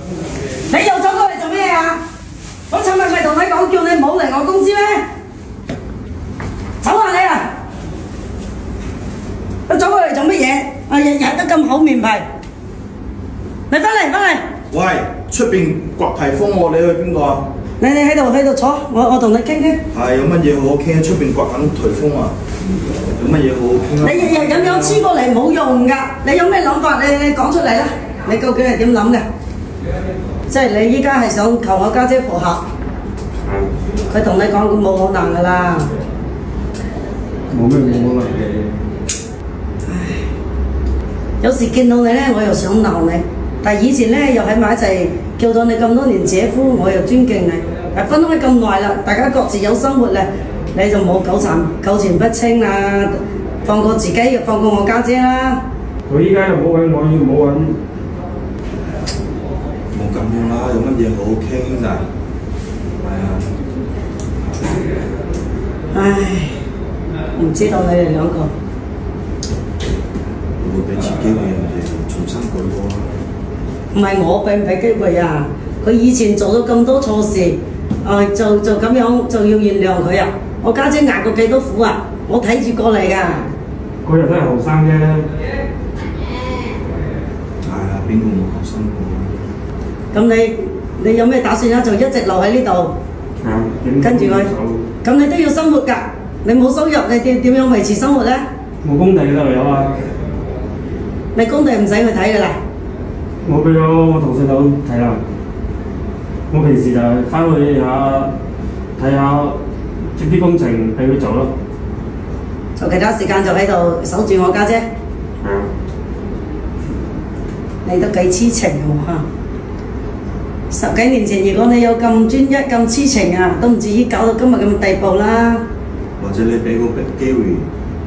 你又走過嚟做咩啊？我尋日咪同你講叫你唔好嚟我公司咩？走啊你啊！你走過嚟做乜嘢？啊日日都咁厚面皮，你翻嚟！喂，出邊刮颱風喎，你去邊個啊？你喺度坐，我同你傾傾。係有乜嘢好好傾啊？出邊刮緊颱風啊！有乜嘢好好傾啊？你日日咁樣黐過嚟冇用㗎，你有咩諗法？你講出嚟啦！你究竟係點諗嘅？即係你依家係想求我家姐復合，佢同你講佢冇可能㗎啦。冇可能嘅。有時見到你咧，我又想鬧你，但係以前咧又喺埋一齊，叫咗你咁多年姐夫，我又尊敬你。但分開咁耐啦，大家各自有生活咧，你就冇糾纏不清啦，放過自己，又放過我家姐啦。佢依家又冇揾我，要冇揾。冇咁樣啦，有乜嘢好好傾兄弟？係啊。唉，唔知道你哋兩個。會俾次機會人哋重新改過啦。唔係我俾唔俾機會啊！佢以前做咗咁多錯事，就咁樣就要原諒佢啊！我家姐捱過幾多苦啊！我睇住過嚟㗎。嗰日都係後生啫。係啊，邊個冇後生過？咁你有咩打算啊？就一直留喺呢度，跟住佢。咁你都要生活㗎，你冇收入，你點樣維持生活咧？冇工地啦，有啊。你工地唔使去睇㗎啦。我俾咗我同事佬睇啦。我平時就係翻去下睇下接啲工程俾佢做咯。就其他時間就喺度守住我家姐。係啊。你都幾痴情喎嚇！10幾年前，如果你有咁專一、咁痴情啊，都唔至於搞到今日咁地步啦。或者你俾個機會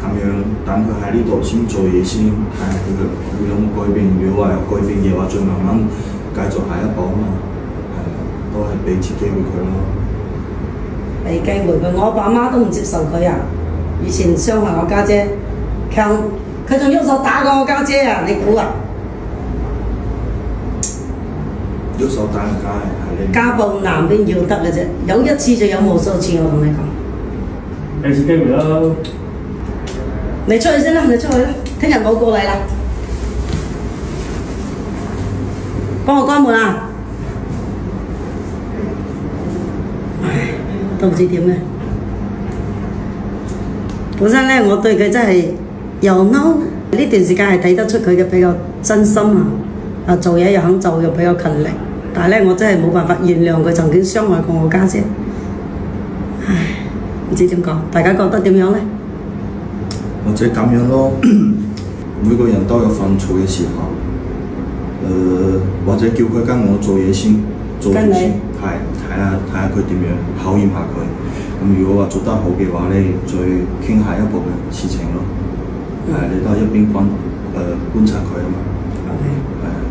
咁樣等佢喺呢度先做嘢先，睇下佢有冇改變。如果話有改變嘅話，再慢慢繼續下一步啊嘛。係，都係俾次機會佢咯。俾機會佢，我爸媽都唔接受佢啊！以前傷害我家姐，佢仲喐手打過我家姐啊！你估啊？喐手打人家係你。家暴男邊要得嘅啫，有一次就有無數次，我同你講。俾次機會啦。你出去先啦，你出去啦，聽日冇過嚟啦。幫我關門啊！唉，都唔知點咧。本身咧，我對佢真係又嬲，呢段時間係睇得出佢嘅比較真心啊！做嘢又肯做，又比較勤力。但係咧，我真係冇辦法原諒佢曾經傷害過我家姐。唉，唔知點講，大家覺得點樣咧？或者咁樣咯，每個人都有犯錯嘅時候，或者叫佢跟我做嘢先，做先，係睇下佢點樣，考驗下佢。咁如果話做得好嘅話咧，再傾下一步嘅事情咯。係、你都係一邊觀察佢啊嘛。係。